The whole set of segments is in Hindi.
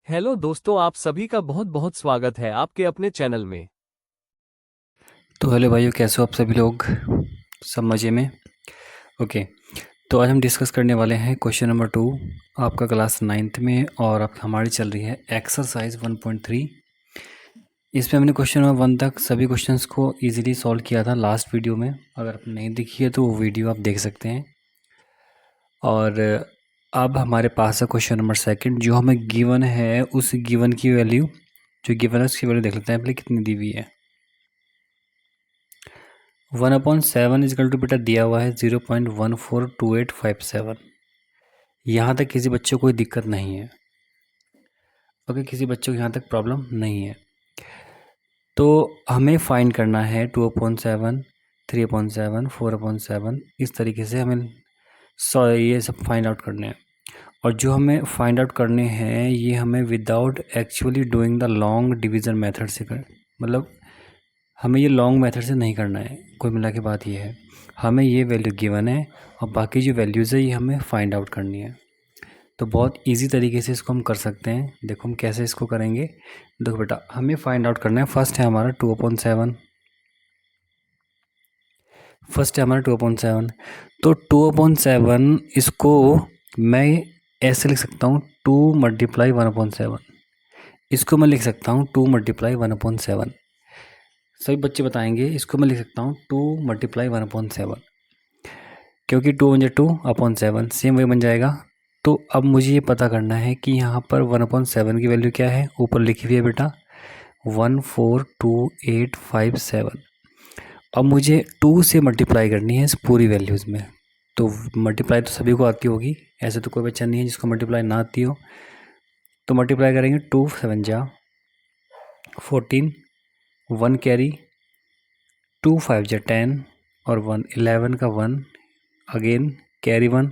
हेलो दोस्तों, आप सभी का बहुत बहुत स्वागत है आपके अपने चैनल में। तो हेलो भाइयों, कैसे हो आप सभी लोग? सब मज़े में? ओके। तो आज हम डिस्कस करने वाले हैं क्वेश्चन नंबर 2, आपका क्लास 9th में, और आप हमारी चल रही है एक्सरसाइज 1.3। इसमें हमने क्वेश्चन नंबर 1 तक सभी क्वेश्चंस को इजीली सॉल्व किया था लास्ट वीडियो में। अगर आपने नहीं देखी है तो वो वीडियो आप देख सकते हैं। और अब हमारे पास है क्वेश्चन नंबर 2 जो हमें गिवन है। उस गिवन की वैल्यू जो गिवन है उसकी वैल्यू देख लेते हैं पहले कितनी दी हुई है। 1/7 इजकल टू बेटा दिया हुआ है 0.142857। यहाँ तक किसी बच्चे को कोई दिक्कत नहीं है। ओके, किसी बच्चे को यहाँ तक प्रॉब्लम नहीं है। तो हमें फाइंड करना है 2/7, 3/7, 4/7, इस तरीके से हमें ये सब फाइंड आउट करने हैं। और जो हमें फाइंड आउट करने हैं ये हमें without actually doing the long division method से कर, मतलब हमें ये लॉन्ग मेथड से नहीं करना है। कुल मिला के बात ये है, हमें ये वैल्यू गिवन है और बाकी जो वैल्यूज़ है ये हमें फाइंड आउट करनी है। तो बहुत इजी तरीके से इसको हम कर सकते हैं। देखो हम कैसे इसको करेंगे। देखो बेटा, हमें फाइंड आउट करना है। फर्स्ट है हमारा 2/7। तो 2/7 इसको मैं ऐसे लिख सकता हूँ 2 × 1/7। इसको मैं लिख सकता हूँ 2 × 1/7। सभी बच्चे बताएंगे इसको मैं लिख सकता हूँ 2 × 1/7, क्योंकि 2 × 2/7 सेम वही बन जाएगा। तो अब मुझे ये पता करना है कि यहाँ पर 1/7 की वैल्यू क्या है। ऊपर लिखी हुई है बेटा 142,857। अब मुझे 2 से मल्टीप्लाई करनी है इस पूरी वैल्यूज़ में। तो मल्टीप्लाई तो सभी को आती होगी, ऐसे तो कोई बच्चा नहीं है जिसको मल्टीप्लाई ना आती हो। तो मल्टीप्लाई करेंगे 2 7 जा 14, 1 कैरी, 2 5 जा 10 और 1 11 का 1 अगेन कैरी 1,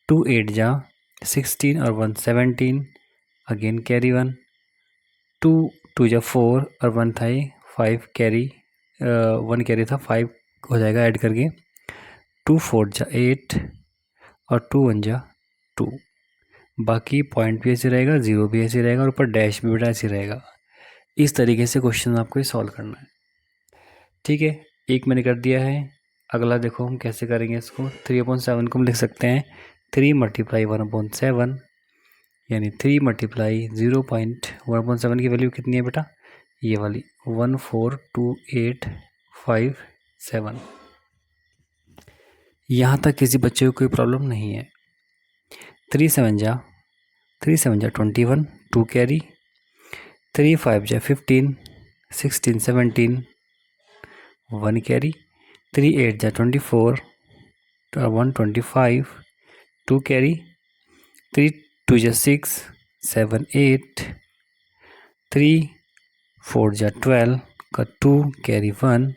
2 8 जा 16 और 1 17 अगेन कैरी 1, 2 2 जा 4 और 1 था 5 कैरी 1 कैरी था 5 हो जाएगा ऐड करके। 2 4 जा 8 और 2 1 जा 2। बाकी पॉइंट भी ऐसे रहेगा, ज़ीरो भी ऐसे रहेगा और ऊपर डैश भी बेटा ऐसे रहेगा। इस तरीके से क्वेश्चन आपको सॉल्व करना है। ठीक है, एक मैंने कर दिया है। अगला देखो हम कैसे करेंगे इसको। 3/7 को हम लिख सकते हैं 3 × 1/7, यानी 3 × 0.1/7 की वैल्यू कितनी है बेटा, ये वाली 142,857। यहाँ तक किसी बच्चे को कोई प्रॉब्लम नहीं है। 3 7 जा 21, 2 कैरी, 3 5 जा 15, 16 17 1 कैरी, 3 8 जा 24, 1 25, 2 कैरी, 3 2 जा 6 7 8, 3 4 जा 12 का 2 कैरी 1,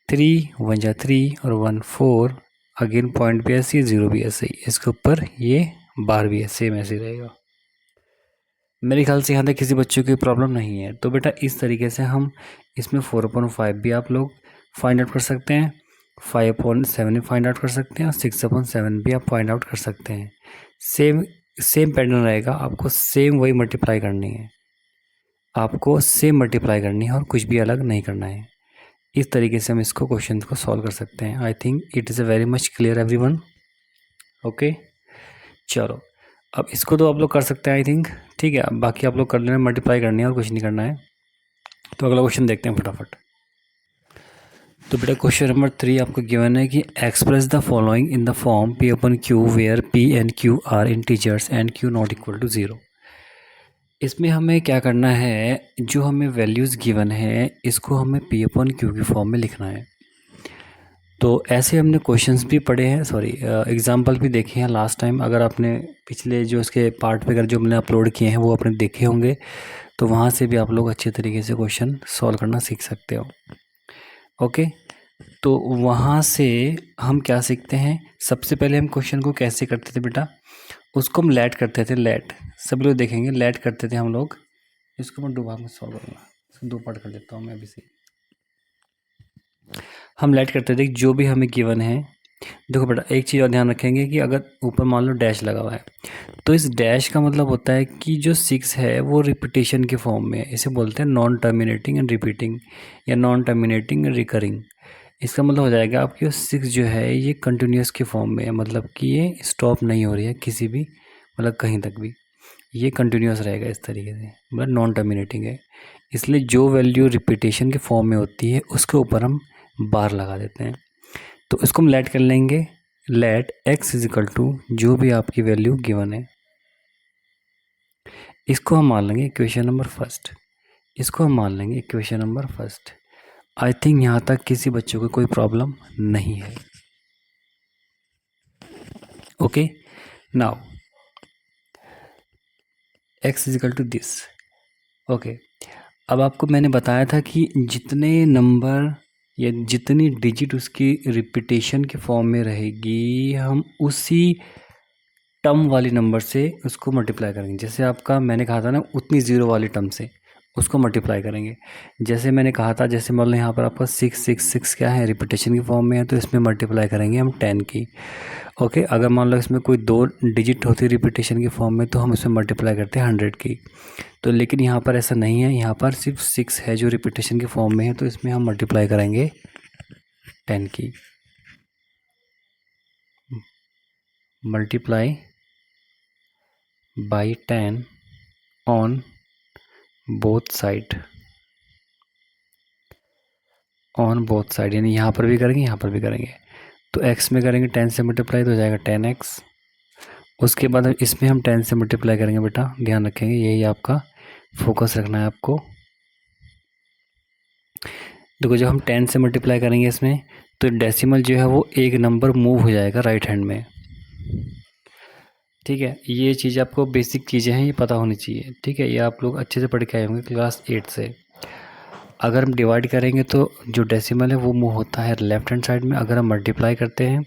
3 1 जा 3 और 1 4 अगेन पॉइंट भी ऐसे ही, ज़ीरो भी ऐसे ही, इसके ऊपर ये बार भी है सेम ऐसे रहेगा। मेरे ख्याल से यहाँ तक किसी बच्चे की प्रॉब्लम नहीं है। तो बेटा इस तरीके से हम इसमें 4/5 भी आप लोग फाइंड आउट कर सकते हैं, 5/7 भी फाइंड आउट कर सकते हैं और 6/7 भी आप फाइंड आउट कर सकते हैं। सेम सेम पैटर्न रहेगा, आपको सेम वही मल्टीप्लाई करनी है, आपको सेम मल्टीप्लाई करनी है और कुछ भी अलग नहीं करना है। इस तरीके से हम इसको क्वेश्चन को सॉल्व कर सकते हैं। I think it is a very much clear everyone. Okay, चलो अब इसको तो आप लोग कर सकते हैं आई थिंक। ठीक है, अब बाकी आप लोग कर लेना, मल्टीप्लाई करनी है और कुछ नहीं करना है। तो अगला क्वेश्चन देखते हैं फटाफट। तो बेटा क्वेश्चन नंबर 3 आपको गिवन है कि express the following in the form P/Q where P and Q are integers and Q not equal to 0। इसमें हमें क्या करना है, जो हमें वैल्यूज़ गिवन है इसको हमें P/Q की फॉर्म में लिखना है। तो ऐसे हमने क्वेश्चंस भी पढ़े हैं, सॉरी एग्जांपल भी देखे हैं लास्ट टाइम। अगर आपने पिछले जो इसके पार्ट वगैरह जो हमने अपलोड किए हैं वो आपने देखे होंगे, तो वहाँ से भी आप लोग अच्छे तरीके से क्वेश्चन सॉल्व करना सीख सकते हो। ओके, तो वहाँ से हम क्या सीखते हैं, सबसे पहले हम क्वेश्चन को कैसे करते थे बेटा, उसको हम लेट करते थे। लेट सब लोग देखेंगे, लेट करते थे हम लोग। इसको मैं 2 भाग में सॉल्व करूँगा, इसको 2 पार्ट कर देता हूँ मैं अभी से। हम लेट करते थे जो भी हमें गिवन है देखो बेटा, एक चीज़ और ध्यान रखेंगे कि अगर ऊपर मान लो डैश लगा हुआ है, तो इस डैश का मतलब होता है कि जो 6 है वो रिपीटेशन के फॉर्म में है। इसे बोलते हैं नॉन टर्मिनेटिंग एंड रिपीटिंग, या नॉन टर्मिनेटिंग एंड रिकरिंग। इसका मतलब हो जाएगा आपकी 6 जो है ये कंटिन्यूस के फॉर्म में है, मतलब कि ये स्टॉप नहीं हो रही है किसी भी, मतलब कहीं तक भी, ये कंटिन्यूस रहेगा इस तरीके से, मतलब नॉन टर्मिनेटिंग है। इसलिए जो वैल्यू रिपीटेशन के फॉर्म में होती है उसके ऊपर हम बार लगा देते हैं। तो इसको हम लेट कर लेंगे, लेट x इजिकल टू जो भी आपकी वैल्यू गिवन है, इसको हम मान लेंगे इक्वेशन नंबर फर्स्ट, इसको हम मान लेंगे equation number first. I think यहाँ तक किसी बच्चों को कोई प्रॉब्लम नहीं है। Okay, now x is equal to this. Okay, अब आपको मैंने बताया था कि जितने नंबर या जितनी डिजिट उसकी रिपीटेशन के फॉर्म में रहेगी, हम उसी टर्म वाली नंबर से उसको मल्टीप्लाई करेंगे। जैसे आपका मैंने कहा था ना, उतनी ज़ीरो वाली टर्म से उसको मल्टीप्लाई करेंगे। जैसे मैंने कहा था, जैसे मान लो यहाँ पर आपका 666 क्या है, रिपीटेशन की फॉर्म में है, तो इसमें मल्टीप्लाई करेंगे हम 10 की। ओके, अगर मान लो इसमें कोई 2 डिजिट होती है रिपीटेशन की फॉर्म में, तो हम इसमें मल्टीप्लाई करते हैं 100 की। तो लेकिन यहाँ पर ऐसा नहीं है, यहाँ पर सिर्फ 6 है जो रिपीटेशन की फॉर्म में है, तो इसमें हम मल्टीप्लाई करेंगे 10 की। Multiply by 10 on both side, on both side, यानी यहाँ पर भी करेंगे यहाँ पर भी करेंगे। तो x में करेंगे 10 से मल्टीप्लाई तो हो जाएगा 10x। उसके बाद इसमें हम 10 से मल्टीप्लाई करेंगे, बेटा ध्यान रखेंगे, यही आपका फोकस रखना है आपको। देखो, जब हम 10 से मल्टीप्लाई करेंगे इसमें, तो डेसिमल जो है वो एक नंबर मूव हो जाएगा राइट हैंड में। ठीक है, ये चीज़ आपको बेसिक चीज़ें हैं, ये पता होनी चाहिए। ठीक है, ये आप लोग अच्छे से पढ़ के आए होंगे क्लास 8 से। अगर हम डिवाइड करेंगे तो जो डेसिमल है वो मूव होता है लेफ्ट हैंड साइड में। अगर हम मल्टीप्लाई करते हैं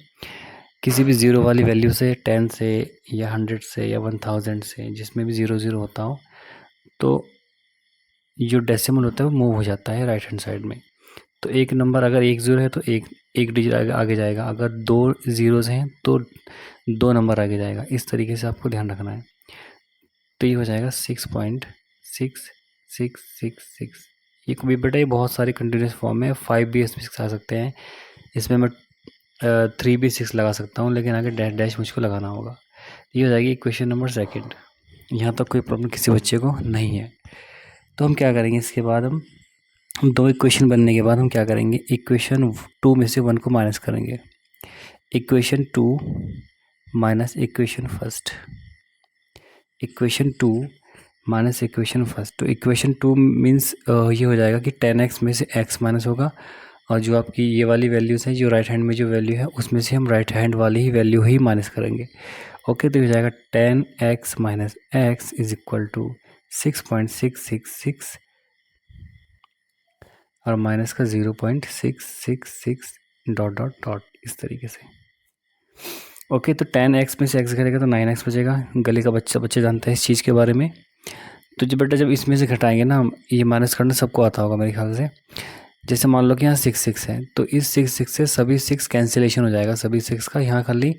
किसी भी ज़ीरो वाली वैल्यू से, 10 से या 100 से या 1000 से, जिसमें भी 0 0 होता हो, तो जो डेसिमल होता है वो मूव हो जाता है राइट हैंड साइड में। तो एक नंबर अगर 1 0 है तो एक डिजिट आगे जाएगा, अगर 2 ज़ीरोज़ हैं तो 2 नंबर आगे जाएगा। इस तरीके से आपको ध्यान रखना है। तो ये हो जाएगा 6.6666। ये भी बेटा ये बहुत सारे कंटिन्यूस फॉर्म है, 5 भी इसमें आ सकते हैं, इसमें मैं 3 भी 6 लगा सकता हूँ, लेकिन आगे डैश डैश मुझको लगाना होगा। ये हो जाएगी इक्वेशन नंबर सेकंड। यहाँ तक कोई प्रॉब्लम किसी बच्चे को नहीं है। तो हम क्या करेंगे, इसके बाद हम 2 इक्वेशन बनने के बाद हम क्या करेंगे, इक्वेशन 2 में से 1 को माइनस करेंगे। Equation 2 minus equation first, equation 2 minus equation first. तो इक्वेशन 2 मीन्स ये हो जाएगा कि 10x में से x माइनस होगा, और जो आपकी ये वाली वैल्यूज़ हैं, जो राइट हैंड में जो वैल्यू है उसमें से हम राइट हैंड वाली ही वैल्यू ही माइनस करेंगे। ओके, तो हो जाएगा 10x minus x is equal to 6.666 और माइनस का 0.666 डॉट डॉट डॉट, इस तरीके से। ओके, तो 10x में से x घटेगा तो 9x बचेगा। गली का बच्चे जानते हैं इस चीज़ के बारे में। तो जब बेटा जब इसमें से घटाएंगे ना, ये माइनस करना सबको आता होगा मेरे ख्याल से। जैसे मान लो कि यहाँ 6 6 है, तो इस 6 6 से सभी 6 कैंसिलेशन हो जाएगा, सभी 6 का। यहाँ खाली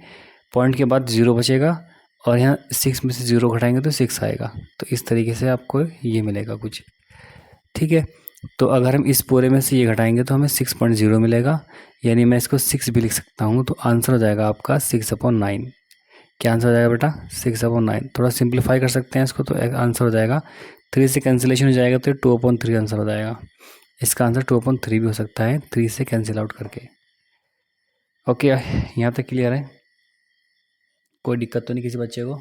पॉइंट के बाद 0 बचेगा, और यहाँ 6 में से 0 घटाएंगे तो 6 आएगा। तो इस तरीके से आपको ये मिलेगा कुछ। ठीक है, तो अगर हम इस पूरे में से ये घटाएंगे तो हमें 6.0 मिलेगा, यानी मैं इसको 6 भी लिख सकता हूँ। तो आंसर हो जाएगा आपका 6/9। क्या आंसर हो जाएगा बेटा, 6/9। थोड़ा सिंप्लीफाई कर सकते हैं इसको, तो आंसर हो जाएगा 3 से कैंसिलेशन हो जाएगा तो 2/3 आंसर हो जाएगा। इसका आंसर 2/3 भी हो सकता है 3 से कैंसिल आउट करके। ओके, यहाँ तक क्लियर है, कोई दिक्कत तो नहीं किसी बच्चे को।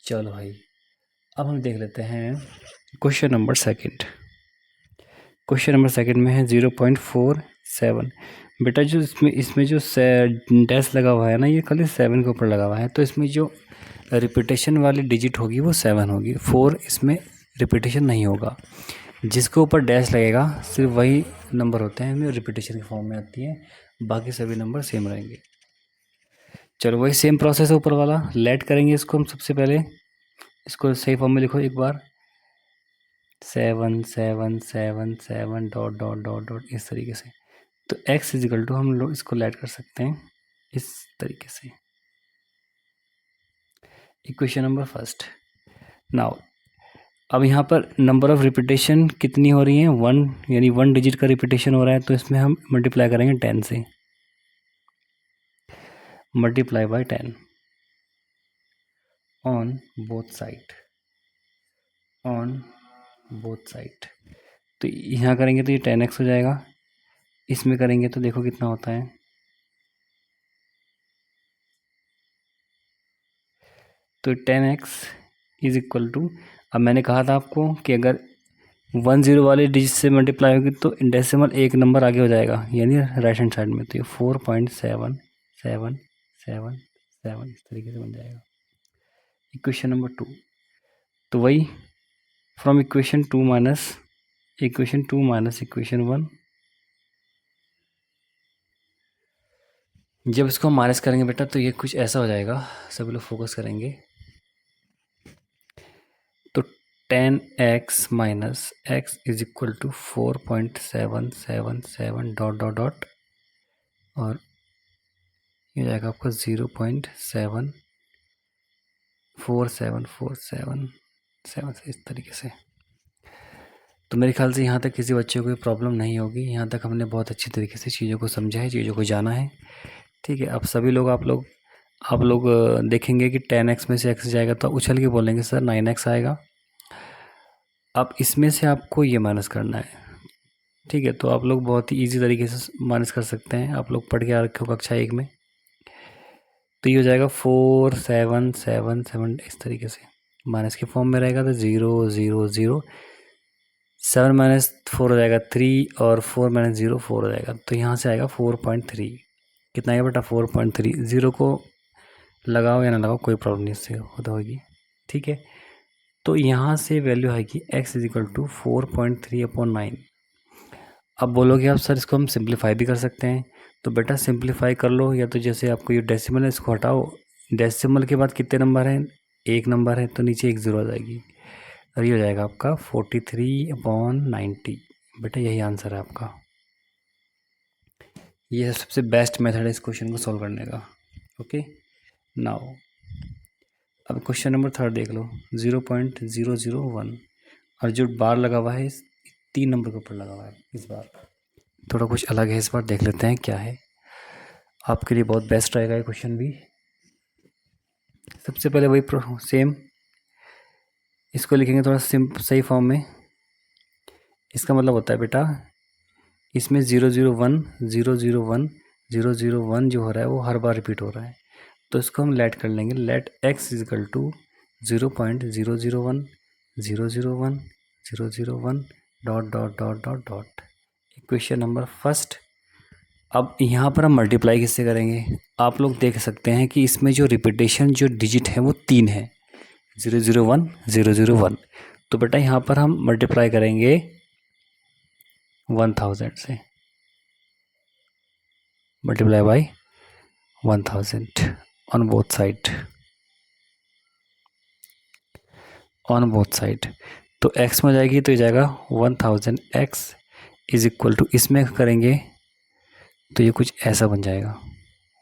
चलो भाई, अब हम देख लेते हैं question number second. Question number second में है 0.47। बेटा जो इसमें जो डैश लगा हुआ है ना, ये खाली 7 के ऊपर लगा हुआ है, तो इसमें जो रिपीटेशन वाली डिजिट होगी वो 7 होगी, 4 इसमें रिपीटेशन नहीं होगा। जिसके ऊपर डैश लगेगा सिर्फ वही नंबर होते हैं, रिपीटेशन के फॉर्म में आती है, बाकी सभी नंबर सेम रहेंगे। चलो, वही सेम प्रोसेस है ऊपर वाला। लेट करेंगे इसको हम सबसे पहले, इसको सही फॉर्म में लिखो एक बार, 7 7 7 7 डॉट डॉट डॉट डॉट, इस तरीके से। तो x इजिकल टू हम लोग इसको लेट कर सकते हैं इस तरीके से। Equation number first. नाउ अब यहाँ पर नंबर ऑफ रिपीटेशन कितनी हो रही है, 1, यानी 1 डिजिट का रिपीटेशन हो रहा है, तो इसमें हम मल्टीप्लाई करेंगे 10 से, multiply by 10 on both side, on both side. तो यहाँ करेंगे तो ये 10x हो जाएगा, इसमें करेंगे तो देखो कितना होता है, तो 10x इज इक्वल टू, अब मैंने कहा था आपको कि अगर 10 वाले डिजिट से मल्टीप्लाई होगी तो डेसिमल एक नंबर आगे हो जाएगा, यानी राइट हैंड साइड में, तो ये 4.77777 इस तरीके से बन जाएगा। इक्वेशन नंबर 2, तो वही फ्रॉम इक्वेशन 2 माइनस इक्वेशन 1, जब इसको हम माइनस करेंगे बेटा तो ये कुछ ऐसा हो जाएगा, सभी लोग फोकस करेंगे, तो 10x minus x is equal to 4.777 dot dot dot, और ये जाएगा आपका 0.747477 से, इस तरीके से। तो मेरे ख्याल से यहाँ तक किसी बच्चे को कोई प्रॉब्लम नहीं होगी, यहाँ तक हमने बहुत अच्छी तरीके से चीज़ों को समझा है, चीज़ों को जाना है, ठीक है। अब सभी लोग आप लोग देखेंगे कि 10x में से x जाएगा तो उछल के बोलेंगे सर 9x आएगा। अब इसमें से आपको ये माइनस करना है, ठीक है। तो आप लोग बहुत ही ईजी तरीके से माइनस कर सकते हैं, आप लोग पढ़ के आ रखे हो कक्षा 1 में। तो ये हो जाएगा 4777 इस तरीके से, माइनस के फॉर्म में रहेगा तो 0 0 0, 7 माइनस 4 हो जाएगा 3, और 4 माइनस 0 4 हो जाएगा, तो यहाँ से आएगा 4.3। कितना आएगा बेटा 4.3, 0 को लगाओ या ना लगाओ कोई प्रॉब्लम नहीं इससे होता होगी, ठीक है। तो यहाँ से वैल्यू आएगी x इज इक्वल टू 4.3/9। अब बोलोगे आप सर इसको हम सिंप्लीफाई भी कर सकते हैं, तो बेटा सिंप्लीफाई कर लो, या तो जैसे आपको ये डेसिमल है इसको हटाओ, डेसिमल के बाद कितने नंबर हैं, एक नंबर है, तो नीचे एक ज़ीरो आ जाएगी, और ये हो जाएगा आपका 43/90। बेटा यही आंसर है आपका, ये सबसे बेस्ट मेथड है इस क्वेश्चन को सॉल्व करने का। ओके, नाउ अब क्वेश्चन नंबर 3 देख लो, 0.001, और जो बार लगा हुआ है 3 नंबर के ऊपर लगा हुआ है, इस बार थोड़ा कुछ अलग है, इस बार देख लेते हैं क्या है, आपके लिए बहुत बेस्ट रहेगा ये क्वेश्चन भी। सबसे पहले वही सेम इसको लिखेंगे थोड़ा सही फॉर्म में। इसका मतलब होता है बेटा इसमें 001 001 001 जो हो रहा है वो हर बार रिपीट हो रहा है, तो इसको हम लेट कर लेंगे, let x is equal to 0.001 001 001 dot dot dot dot dot. Equation number first. अब यहाँ पर हम मल्टीप्लाई किससे करेंगे, आप लोग देख सकते हैं कि इसमें जो रिपीटेशन जो डिजिट है वो 3 है, 001 001, तो बेटा यहाँ पर हम मल्टीप्लाई करेंगे 1000 से, multiply by 1000 on both side, on both side. तो x में हो जाएगी तो ये जाएगा 1000x इज इक्वल टू, इसमें करेंगे तो ये कुछ ऐसा बन जाएगा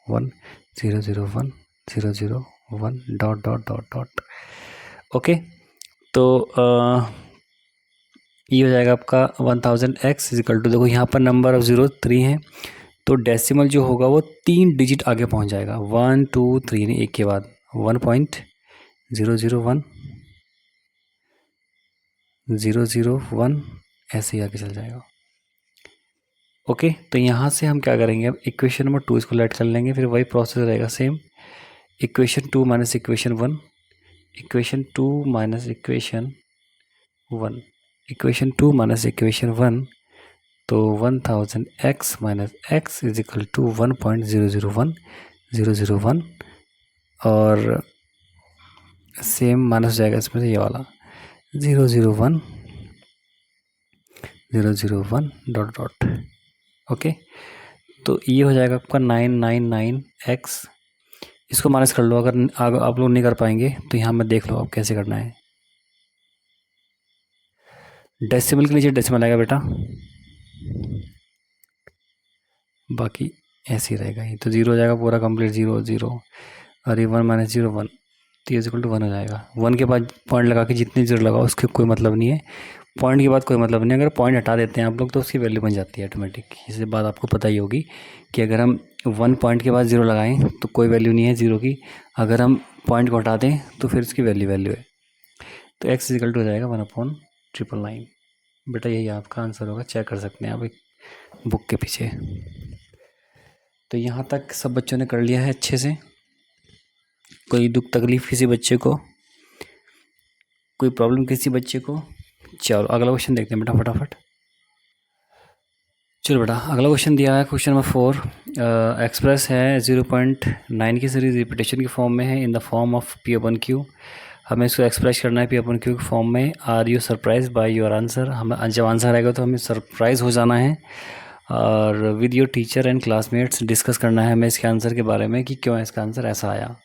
1001 001 dot dot dot dot. Okay, तो ये हो जाएगा आपका 1000x इज इक्वल टू, देखो यहाँ पर नंबर ऑफ 3 हैं, तो डेसिमल जो होगा वो 3 डिजिट आगे पहुँच जाएगा, 1 2 3 नहीं, एक के बाद 1.001 001 ऐसे ही आगे चल जाएगा। ओके, तो यहाँ से हम क्या करेंगे, अब इक्वेशन नंबर 2 इसको लेट कर लेंगे, फिर वही प्रोसेस रहेगा same, equation 2 minus equation 1, equation 2 minus equation 1, equation 2 minus equation 1, तो 1000x minus x is equal to 1.001 001, और सेम माइनस हो जाएगा इसमें से ये वाला 001 001 डॉट डॉट। ओके, तो ये हो जाएगा आपका 999x, इसको माइनस कर लो, अगर आप लोग नहीं कर पाएंगे तो यहाँ में देख लो आप कैसे करना है। डेसिमल के नीचे डेसिमल आएगा बेटा, बाकी ऐसे ही रहेगा ये, तो 0 हो जाएगा पूरा कंप्लीट, 0 0, और ये 1 माइनस 0 1, तो इज इक्वल टू 1 हो जाएगा। 1 के बाद पॉइंट लगा के जितने 0 लगाओ उसके कोई मतलब नहीं है, पॉइंट के बाद कोई मतलब नहीं। अगर पॉइंट हटा देते हैं आप लोग तो उसकी वैल्यू बन जाती है ऑटोमेटिक। इसी बात आपको पता ही होगी कि अगर हम 1 पॉइंट के बाद 0 लगाएं तो कोई वैल्यू नहीं है 0 की, अगर हम पॉइंट को हटा दें तो फिर उसकी वैल्यू है। तो x इजिकल टू हो जाएगा 1/999। बेटा यही आपका आंसर होगा, चेक कर सकते हैं आप एक बुक के पीछे। तो यहाँ तक सब बच्चों ने कर लिया है अच्छे से। कोई दुख तकलीफ किसी बच्चे को, कोई प्रॉब्लम किसी बच्चे को? चलो अगला क्वेश्चन देखते हैं बेटा फटाफट। चलो बेटा अगला क्वेश्चन दिया है, क्वेश्चन नंबर 4। एक्सप्रेस है 0.9 की सीरीज रिपीटेशन की फॉर्म में है इन द फॉर्म ऑफ P/Q। हमें इसको एक्सप्रेस करना है P/Q की फॉर्म में। Are you surprise by your answer? हम जब आंसर आएगा तो हमें सरप्राइज़ हो जाना है, और with your teacher and classmates discuss करना है हमें इसके आंसर के बारे में कि क्यों इसका आंसर ऐसा आया।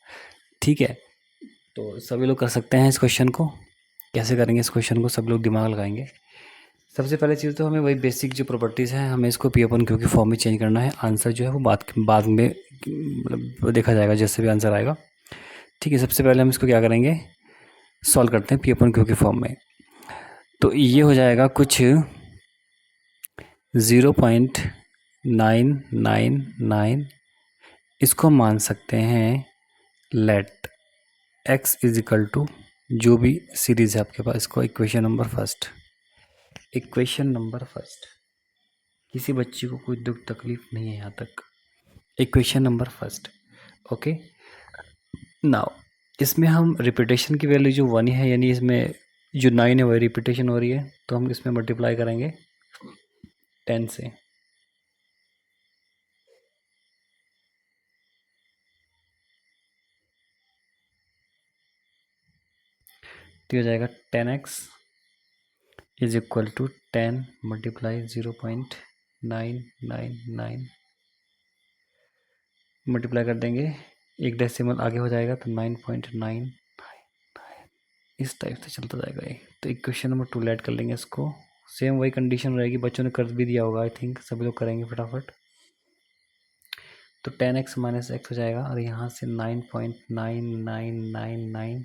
ठीक है, तो सभी लोग कर सकते हैं इस क्वेश्चन को। कैसे करेंगे इस क्वेश्चन को? सब लोग दिमाग लगाएंगे। सबसे पहले चीज़ तो हमें वही बेसिक जो प्रॉपर्टीज़ हैं हमें इसको P/Q की फॉर्म में चेंज करना है। आंसर जो है वो बाद में मतलब देखा जाएगा जैसे भी आंसर आएगा। ठीक है, सबसे पहले हम इसको क्या करेंगे, सॉल्व करते हैं P/Q की फॉर्म में। तो ये हो जाएगा कुछ 0.999, इसको मान सकते हैं let x is equal to जो भी सीरीज़ है आपके पास, इसको इक्वेशन नंबर फर्स्ट। किसी बच्चे को कोई दुख तकलीफ नहीं है यहाँ तक। Equation number first, okay. Now इसमें हम रिपीटेशन की वैल्यू जो 1 है, यानी इसमें जो 9 है वही रिपीटेशन हो रही है, तो हम इसमें मल्टीप्लाई करेंगे 10 से। तो हो जाएगा 10x is equal to 10 multiply 0.999, multiply कर देंगे, एक डेसिमल आगे हो जाएगा तो 9.9, इस टाइप से चलता जाएगा ये। तो इक्वेशन नंबर 2 ऐड कर लेंगे इसको। सेम वही कंडीशन रहेगी, बच्चों ने कर भी दिया होगा आई थिंक, सभी लोग करेंगे फटाफट। तो 10x माइनस एक्स हो जाएगा, और यहाँ से 9.9999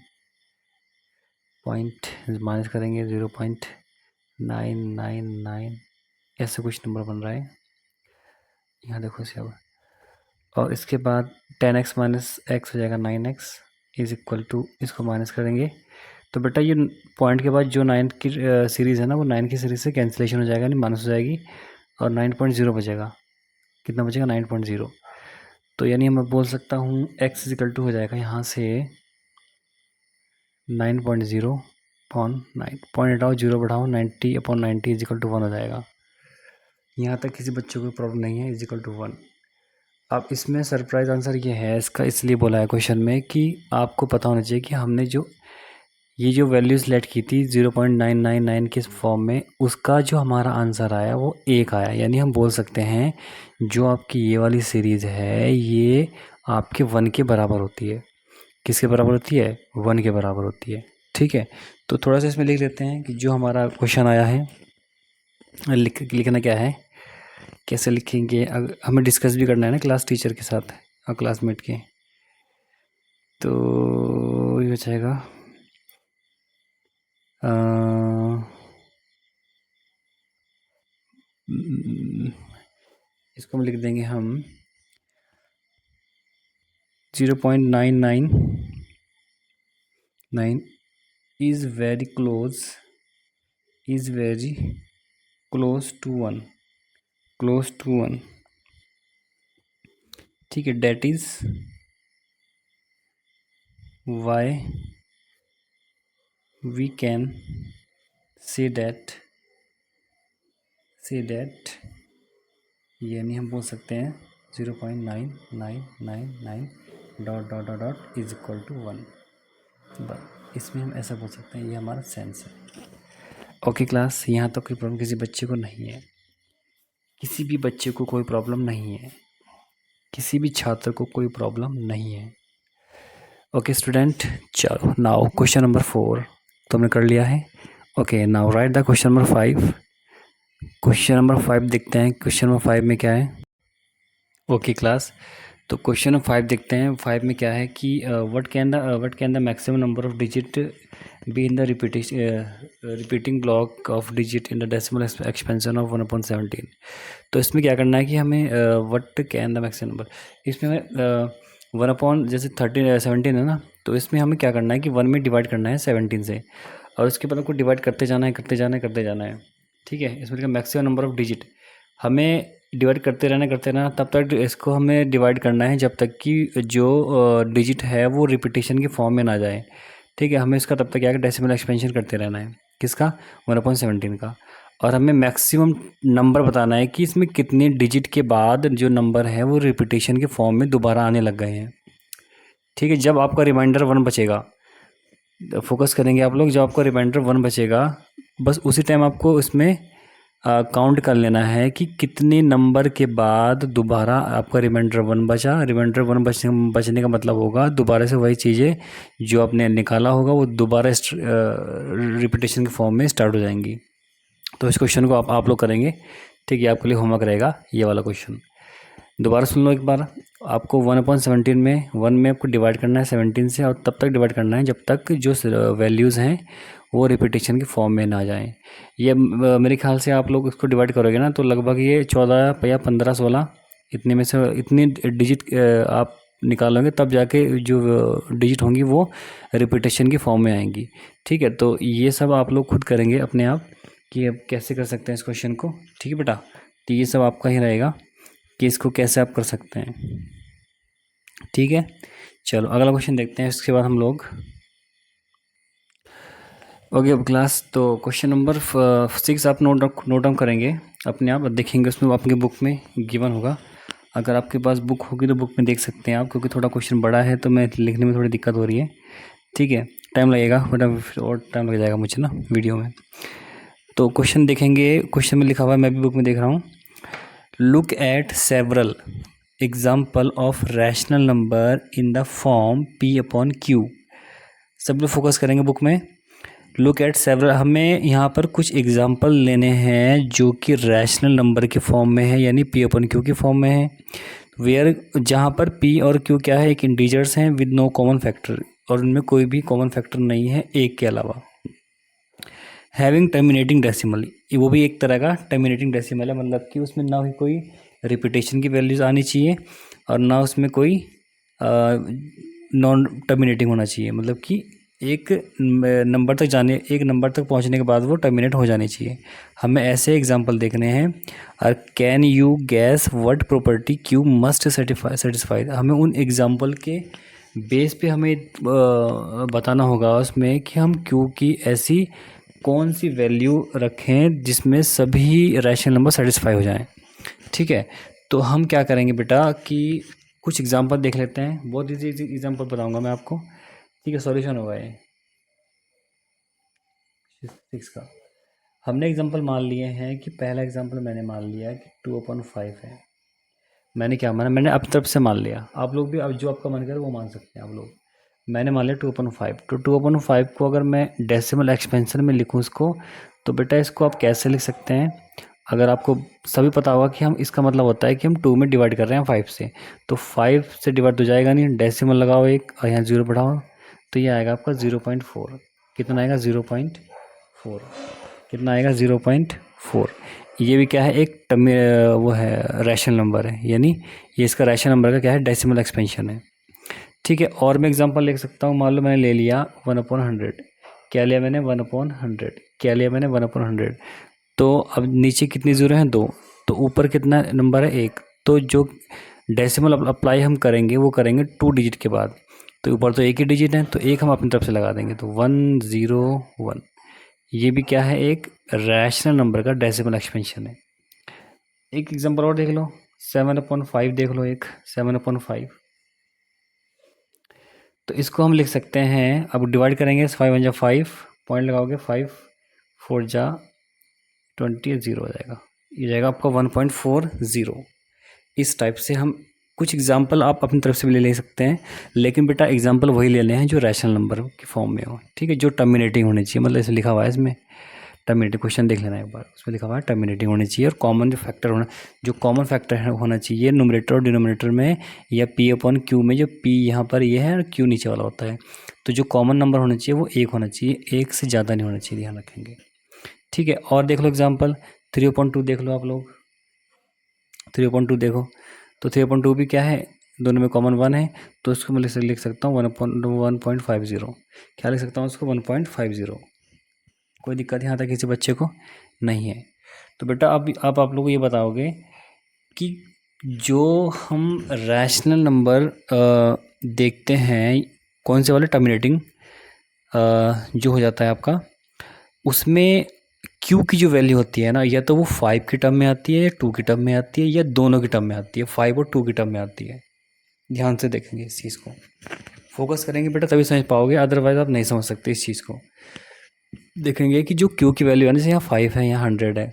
पॉइंट माइनस करेंगे 0.999, ऐसे कुछ नंबर बन रहा है यहाँ देखो इसे अब। और इसके बाद 10x माइनस एक्स हो जाएगा 9x इज इक्वल टू, इसको माइनस करेंगे तो बेटा ये पॉइंट के बाद जो 9 की सीरीज़ है ना, वो 9 की सीरीज़ से कैंसिलेशन हो जाएगा, नहीं माइनस हो जाएगी, और 9.0 बचेगा। कितना बचेगा? 9.0। तो यानी मैं बोल सकता हूँ x इज इक्वल टू हो जाएगा यहाँ से 9.0/9, पॉइंट हटाओ 0 बढ़ाओ, 90/90 इज इक्वल टू 1 हो जाएगा। यहाँ तक किसी बच्चे को प्रॉब्लम नहीं है, इज इक्वल टू 1। अब इसमें सरप्राइज आंसर ये है इसका, इसलिए बोला है क्वेश्चन में कि आपको पता होना चाहिए कि हमने जो ये जो वैल्यू सेलेक्ट की थी 0.999 के फॉर्म में, उसका जो हमारा आंसर आया वो 1 आया। यानी हम बोल सकते हैं जो आपकी ये वाली सीरीज़ है ये आपके 1 के बराबर होती है। किसके बराबर होती है? 1 के बराबर होती है। ठीक है, तो थोड़ा सा इसमें लिख लेते हैं कि जो हमारा क्वेश्चन आया है लिखना क्या है, कैसे लिखेंगे, हमें डिस्कस भी करना है ना क्लास टीचर के साथ और क्लासमेट के। तो ये हो जाएगा इसको हम लिख देंगे हम 0.999 इज़ वेरी क्लोज टू 1। ठीक है, that is why we can say that यानी हम बोल सकते हैं 0.9999 डॉट इज इक्वल टू 1। इसमें हम ऐसा बोल सकते हैं, ये हमारा सेंस है। ओके क्लास, यहाँ तो कोई प्रॉब्लम किसी बच्चे को नहीं है, किसी भी बच्चे को कोई प्रॉब्लम नहीं है, किसी भी छात्र को कोई प्रॉब्लम नहीं है। ओके स्टूडेंट, चलो नाउ क्वेश्चन नंबर 4 तुमने कर लिया है। Okay now right the question number 5। Question number 5 देखते हैं, क्वेश्चन नंबर 5 में क्या है। ओके क्लास, तो क्वेश्चन 5 देखते हैं। 5 में क्या है कि what can the maximum number of digit be in the repeating block of digit in the decimal expansion of 1/17। तो इसमें क्या करना है कि हमें what can the maximum number, इसमें हमें 1 जैसे 17 है ना, तो इसमें हमें क्या करना है कि 1 में डिवाइड करना है 17 से, और उसके बाद आपको डिवाइड करते जाना है, करते जाना है। ठीक है, इसमें लिखा मैक्सिमम नंबर ऑफ डिजिट, हमें डिवाइड करते रहना तब तक इसको हमें डिवाइड करना है जब तक कि जो डिजिट है वो रिपीटेशन की फॉर्म में ना जाए। ठीक है, हमें इसका तब तक क्या डेसिमल एक्सपेंशन करते रहना है, किसका, 1/17 का। और हमें मैक्सिमम नंबर बताना है कि इसमें कितने डिजिट के बाद जो नंबर है वो रिपीटेशन के फॉर्म में दोबारा आने लग गए हैं। ठीक है, जब आपका रिमाइंडर 1 बचेगा, फोकस करेंगे आप लोग, जब आपका रिमाइंडर 1 बचेगा बस उसी टाइम आपको इसमें काउंट कर लेना है कि कितने नंबर के बाद दोबारा आपका रिमाइंडर 1 बचा। रिमाइंडर 1 बचने का मतलब होगा दोबारा से वही चीज़ें जो आपने निकाला होगा वो दोबारा रिपीटेशन के फॉर्म में स्टार्ट हो जाएंगी। तो इस क्वेश्चन को आप लोग करेंगे। ठीक है, आपके लिए होमवर्क रहेगा ये वाला क्वेश्चन। दोबारा सुन लो एक बार, आपको 1/17 में 1 में आपको डिवाइड करना है 17 से, और तब तक डिवाइड करना है जब तक जो वैल्यूज़ हैं वो रिपीटेशन की फॉर्म में ना जाएं। ये मेरे ख्याल से आप लोग इसको डिवाइड करोगे ना तो लगभग ये 14 या 15 16 इतने में से इतनी डिजिट आप निकालोगे, तब जाके जो डिजिट होंगी वो रिपीटेशन की फॉर्म में आएंगी। ठीक है, तो ये सब आप लोग खुद करेंगे अपने आप कि अब कैसे कर सकते हैं इस क्वेश्चन को। ठीक है बेटा, तो ये सब आपका ही रहेगा कि इसको कैसे आप कर सकते हैं। ठीक है, चलो अगला क्वेश्चन देखते हैं, इसके बाद हम लोग ओके अब क्लास। तो क्वेश्चन नंबर 6 आप नोट डाउन करेंगे अपने आप, देखेंगे उसमें आपकी बुक में गिवन होगा। अगर आपके पास बुक होगी तो बुक में देख सकते हैं आप, क्योंकि थोड़ा क्वेश्चन बड़ा है तो मैं लिखने में थोड़ी दिक्कत हो रही है। ठीक है, टाइम लगेगा, फिर और टाइम लग जाएगा मुझे ना वीडियो में। तो क्वेश्चन देखेंगे, क्वेश्चन में लिखा हुआ है, मैं भी बुक में देख रहा हूँ। Look at several example of rational number in the form P/Q। सब लोग फोकस करेंगे बुक में। लुक एट सेवरल, हमें यहाँ पर कुछ एग्जाम्पल लेने हैं जो कि रैशनल नंबर के फॉर्म में है, यानी P/Q की फॉर्म में है। वेयर, जहाँ पर P और Q क्या है, एक इंटीजर्स हैं विद नो कॉमन फैक्टर, और उनमें कोई भी कॉमन फैक्टर नहीं है एक के अलावा। हैविंग टर्मिनेटिंग डेसिमल, वो भी एक तरह का टर्मिनेटिंग डेसिमल है, मतलब कि उसमें ना ही कोई रिपीटेशन की वैल्यूज़ आनी चाहिए और ना उसमें कोई नॉन टर्मिनेटिंग होना चाहिए, मतलब कि एक नंबर तक पहुंचने के बाद वो टर्मिनेट हो जानी चाहिए। हमें ऐसे एग्जांपल देखने हैं। और can you gas what property Q must satisfy, हमें उन एग्जांपल के बेस पे हमें बताना होगा उसमें कि हम क्यू की ऐसी कौन सी वैल्यू रखें जिसमें सभी रैशनल नंबर सेटिस्फाई हो जाएं। ठीक है, तो हम क्या करेंगे बेटा कि कुछ एग्जांपल देख लेते हैं, बहुत ईजी एग्जांपल बताऊंगा मैं आपको। ठीक है, सॉल्यूशन होगा ये 6 का। हमने एग्जांपल मान लिए हैं कि पहला एग्जांपल मैंने मान लिया कि 2/5 है। मैंने क्या माना, मैंने अपनी तरफ से मान लिया, आप लोग भी अब जो आपका मन करे वो मान सकते हैं आप लोग। मैंने मान लिया 2/5, तो 2/5 को अगर मैं डेसिमल एक्सपेंशन में लिखूँ इसको, तो बेटा इसको आप कैसे लिख सकते हैं। अगर आपको सभी पता होगा कि हम, इसका मतलब होता है कि हम 2 में डिवाइड कर रहे हैं 5 से, तो 5 से डिवाइड तो जाएगा नहीं, डेसिमल लगाओ एक और यहाँ 0 बढ़ाओ, तो ये आएगा आपका 0.4। कितना आएगा 0.4, कितना आएगा 0.4। ये भी क्या है, एक वो है रैशनल नंबर है, यानी ये इसका रैशनल नंबर का क्या है, डेसिमल एक्सपेंशन है। ठीक है, और मैं एग्जांपल लिख सकता हूँ। मान लो मैंने ले लिया 1/100, क्या लिया मैंने 1/100, क्या लिया मैंने 1/100। तो अब नीचे कितनी ज़ीरो हैं, 2, तो ऊपर कितना नंबर है, 1। तो जो डेसिमल अप्लाई हम करेंगे वो करेंगे 2 डिजिट के बाद, तो ऊपर तो एक ही डिजिट है तो एक हम अपनी तरफ से लगा देंगे, तो 101। ये भी क्या है, एक रैशनल नंबर का डेसिमल एक्सपेंशन है। एक एग्जांपल और देख लो, 7/5 देख लो, एक 7/5। तो इसको हम लिख सकते हैं, अब डिवाइड करेंगे, 5 1 5, पॉइंट लगाओगे, 5 4 20, 0 हो जाएगा, ये जाएगा आपका 1.40। इस टाइप से हम कुछ एग्जांपल आप अपनी तरफ से भी ले सकते हैं, लेकिन बेटा एग्जांपल वही लेने हैं जो रैशनल नंबर की फॉर्म में हो। ठीक है, जो टर्मिनेटिंग होनी चाहिए, मतलब ऐसे लिखा हुआ है इसमें। टर्मिनेटिंग क्वेश्चन देख लेना एक बार, उसमें लिखा हुआ है टर्मिनेटिंग होनी चाहिए और कॉमन जो फैक्टर जो कॉमन फैक्टर है होना चाहिए न्यूमरेटर और डिनोमिनेटर में, या पी अपॉन क्यू में, जो पी यहाँ पर ये है और क्यू नीचे वाला होता है, तो जो कॉमन नंबर होना चाहिए वो 1 होना चाहिए, 1 से ज़्यादा नहीं होना चाहिए, ध्यान रखेंगे। ठीक है, और देख लो एग्जाम्पल 3/2 देख लो आप लोग, 3/2 देखो, तो 3/2 भी क्या है, दोनों में कॉमन 1 है, तो उसको मैं लिख सकता हूँ 1.50, क्या लिख सकता हूँ उसको 1.50। कोई दिक्कत यहाँ तक किसी बच्चे को नहीं है। तो बेटा अब आप लोग ये बताओगे कि जो हम रैशनल नंबर देखते हैं, कौन से वाले, टर्मिनेटिंग जो हो जाता है आपका, उसमें क्यू की जो वैल्यू होती है ना, या तो वो 5 की टर्म में आती है या 2 की टर्म में आती है या दोनों की टर्म में आती है, 5 और 2 की टर्म में आती है। ध्यान से देखेंगे इस चीज़ को, फोकस करेंगे बेटा तभी समझ पाओगे, अदरवाइज आप नहीं समझ सकते इस चीज़ को। देखेंगे कि जो क्यू की वैल्यू है ना, जैसे यहाँ 5 है, यहाँ 100 है,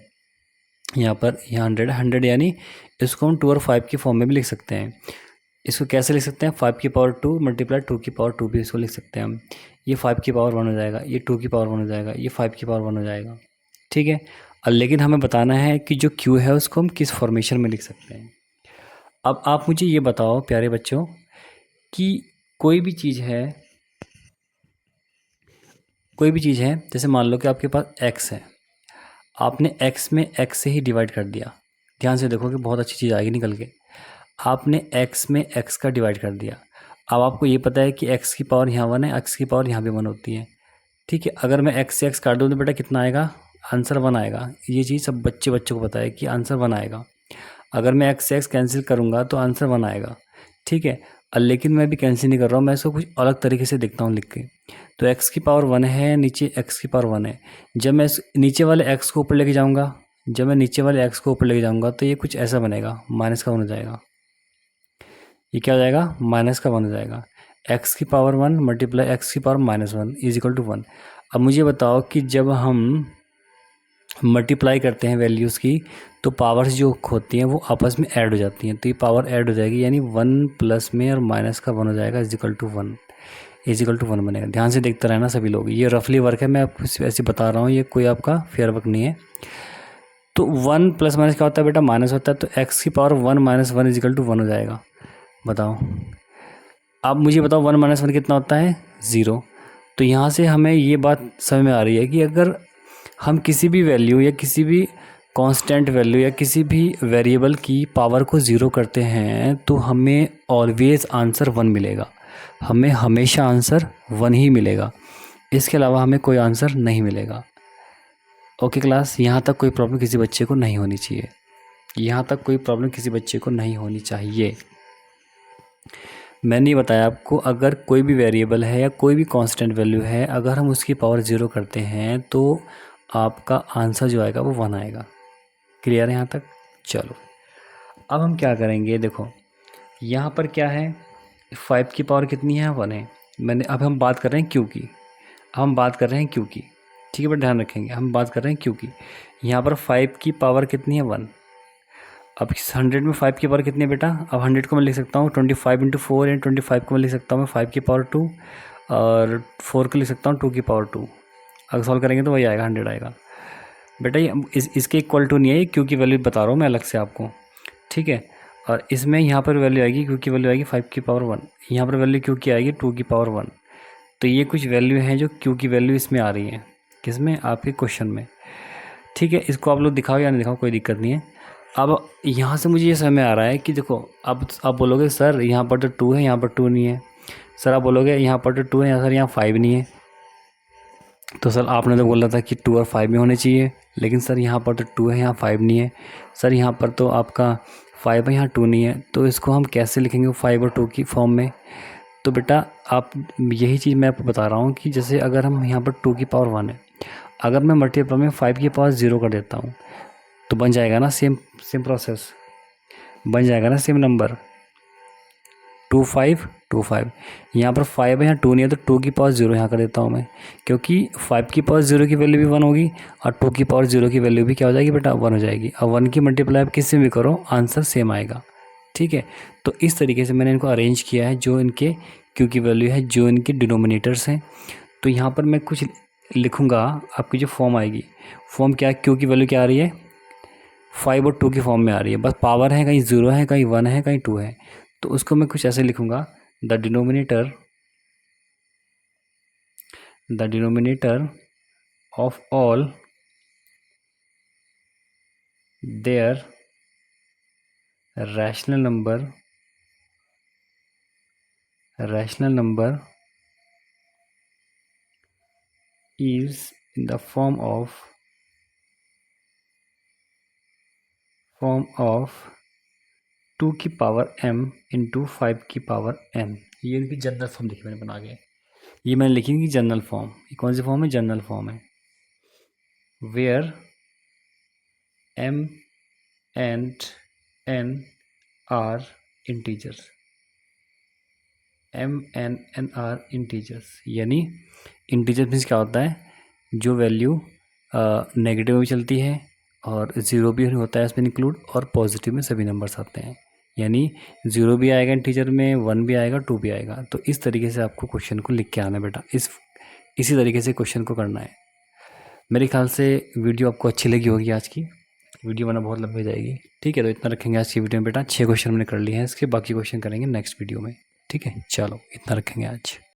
यहाँ 100 है, 100 यानी इसको हम 2 और 5 की फॉर्म में भी लिख सकते हैं। इसको कैसे लिख सकते हैं, 5 की पावर 2 मल्टीप्लाई 2 की पावर 2 भी इसको लिख सकते हैं हम। ये 5 की पावर 1 हो जाएगा, ये 2 की पावर 1 हो जाएगा, ये 5 की पावर 1 हो जाएगा। ठीक है, लेकिन हमें बताना है कि जो क्यू है उसको हम किस फॉर्मेशन में लिख सकते हैं। अब आप मुझे ये बताओ प्यारे बच्चों कि कोई भी चीज़ है, जैसे मान लो कि आपके पास x है, आपने x में x से ही डिवाइड कर दिया, ध्यान से देखो कि बहुत अच्छी चीज़ आएगी निकल के। आपने x में x का डिवाइड कर दिया, अब आपको ये पता है कि x की पावर यहाँ 1 है, x की पावर यहाँ भी 1 होती है। ठीक है, अगर मैं x से x काट दूँ तो बेटा कितना आएगा, आंसर 1 आएगा। ये चीज़ सब बच्चों को पता है कि आंसर 1 आएगा। अगर मैं x से x कैंसिल करूँगा तो आंसर 1 आएगा। ठीक है, लेकिन मैं भी कैंसिल नहीं कर रहा हूँ, मैं इसको कुछ अलग तरीके से देखता हूँ लिख के। तो x की पावर 1 है, नीचे x की पावर 1 है, जब मैं नीचे वाले x को ऊपर लेके जाऊँगा, तो ये कुछ ऐसा बनेगा, माइनस का 1 हो जाएगा। ये क्या हो जाएगा, माइनस का 1 हो जाएगा। x की पावर 1 मल्टीप्लाई x की पावर -1 इज इक्वल टू 1। अब मुझे बताओ कि जब हम मल्टीप्लाई करते हैं वैल्यूज़ की, तो पावर्स जो होती हैं वो आपस में ऐड हो जाती हैं, तो ये पावर ऐड हो जाएगी, यानी 1 प्लस में और माइनस का 1 हो जाएगा, इज इक्वल टू 1 बनेगा। ध्यान से देखते रहना सभी लोग, ये रफली वर्क है, मैं आपको ऐसे बता रहा हूँ, ये कोई आपका फेयर वर्क नहीं है। तो 1 प्लस माइनस क्या होता है बेटा, माइनस होता है, तो x की पावर 1 - 1 इज इक्वल टू 1 हो जाएगा। बताओ, अब मुझे बताओ 1 - 1 कितना होता है, 0। तो यहाँ से हमें ये बात समझ में आ रही है कि अगर हम किसी भी वैल्यू या किसी भी कांस्टेंट वैल्यू या किसी भी वेरिएबल की पावर को 0 करते हैं तो हमें ऑलवेज आंसर 1 मिलेगा, हमें हमेशा आंसर 1 ही मिलेगा, इसके अलावा हमें कोई आंसर नहीं मिलेगा। ओके क्लास, यहाँ तक कोई प्रॉब्लम किसी बच्चे को नहीं होनी चाहिए, यहाँ तक कोई प्रॉब्लम किसी बच्चे को नहीं होनी चाहिए। मैंने बताया आपको, अगर कोई भी वेरिएबल है या कोई भी कांस्टेंट वैल्यू है, अगर हम उसकी पावर 0 करते हैं तो आपका आंसर जो आएगा वो 1 आएगा। क्लियर है यहाँ तक? चलो अब हम क्या करेंगे, देखो यहाँ पर क्या है, 5 की पावर कितनी है, 1 है। अब हम बात कर रहे हैं क्यू की, ठीक है, बट ध्यान रखेंगे हम बात कर रहे हैं क्यू की। यहाँ पर 5 की पावर कितनी है, 1। अब 100 में 5 की पावर कितनी है बेटा, अब 100 को मैं लिख सकता हूँ 25 × 4 यानी 25 को मैं लिख सकता हूँ मैं 5 की पावर 2 और 4 को लिख सकता हूँ 2 की पावर 2। अगर सॉल्व करेंगे तो वही आएगा, 100 आएगा बेटा। ये इसके इक्वल टू नहीं है, क्यू की वैल्यू बता रहा हूँ मैं अलग से आपको, ठीक है। और इसमें यहाँ पर वैल्यू आएगी, क्यू की वैल्यू आएगी 5 की पावर 1, यहाँ पर वैल्यू क्यू की आएगी 2 की पावर 1। तो ये कुछ वैल्यू हैं जो क्यू की वैल्यू इसमें आ रही है, किसमें, आपके क्वेश्चन में, ठीक है। इसको आप लोग दिखाओ या नहीं दिखाओ कोई दिक्कत नहीं है। अब यहाँ से मुझे ये समझ में आ रहा है कि देखो, अब आप बोलोगे सर यहाँ पर तो 2 है, यहाँ पर 2 नहीं है। सर आप बोलोगे यहाँ पर तो 2 है, यहाँ सर यहाँ 5 नहीं है। तो सर आपने तो बोला था कि 2 और 5 में होने चाहिए, लेकिन सर यहाँ पर तो 2 है, यहाँ 5 नहीं है। सर यहाँ पर तो आपका 5 है, यहाँ 2 नहीं है। तो इसको हम कैसे लिखेंगे 5 और 2 की फॉर्म में? तो बेटा आप, यही चीज़ मैं आपको बता रहा हूँ कि जैसे अगर हम यहाँ पर 2 की पावर 1 है, अगर मैं मल्टीप्लाई में 5 की पावर 0 कर देता हूँ तो बन जाएगा ना सेम प्रोसेस, बन जाएगा ना सेम नंबर 2 5 2 5। यहाँ पर 5 है, यहाँ 2 नहीं है, तो 2 की पावर 0 यहाँ कर देता हूँ मैं, क्योंकि 5 की पावर 0 की वैल्यू भी 1 होगी और 2 की पावर 0 की वैल्यू भी क्या हो जाएगी बेटा, 1 हो जाएगी। अब 1 की मल्टीप्लाई आप किससे भी करो आंसर सेम आएगा, ठीक है। तो इस तरीके से मैंने इनको अरेंज किया है, जो इनके क्यू की वैल्यू है, जो इनके डिनोमिनेटर्स हैं। तो यहाँ पर मैं कुछ लिखूँगा आपकी जो फॉर्म आएगी, फॉर्म क्या, क्यू की वैल्यू क्या आ रही है, 5 और 2 की फॉर्म में आ रही है, बस पावर है कहीं 0 है, कहीं 1 है, कहीं 2 है। तो उसको मैं कुछ ऐसे लिखूँगा, the denominator of all their rational number is in the form of 2 की पावर m इंटू 5 की पावर m। ये इनकी जनरल फॉर्म लिखी मैंने बना के, ये मैंने लिखी इनकी जनरल फॉर्म। ये कौन सी फॉर्म है, जनरल फॉर्म है। Where m and n are integers, m and n are integers, यानी इंटीजर मीन्स क्या होता है, जो वैल्यू नेगेटिव में भी चलती है और ज़ीरो भी होता है इसमें इंक्लूड, और पॉजिटिव में सभी नंबर्स आते हैं, यानी 0 भी आएगा इंटीजर में, 1 भी आएगा, 2 भी आएगा। तो इस तरीके से आपको क्वेश्चन को लिख के आना है बेटा, इसी तरीके से क्वेश्चन को करना है। मेरे ख्याल से वीडियो आपको अच्छी लगी होगी, आज की वीडियो बना बहुत लंबी जाएगी। ठीक है, तो इतना रखेंगे आज की वीडियो में बेटा। 6 क्वेश्चन हमने कर लिए हैं, इसके बाकी क्वेश्चन करेंगे नेक्स्ट वीडियो में। ठीक है, चलो इतना रखेंगे आज।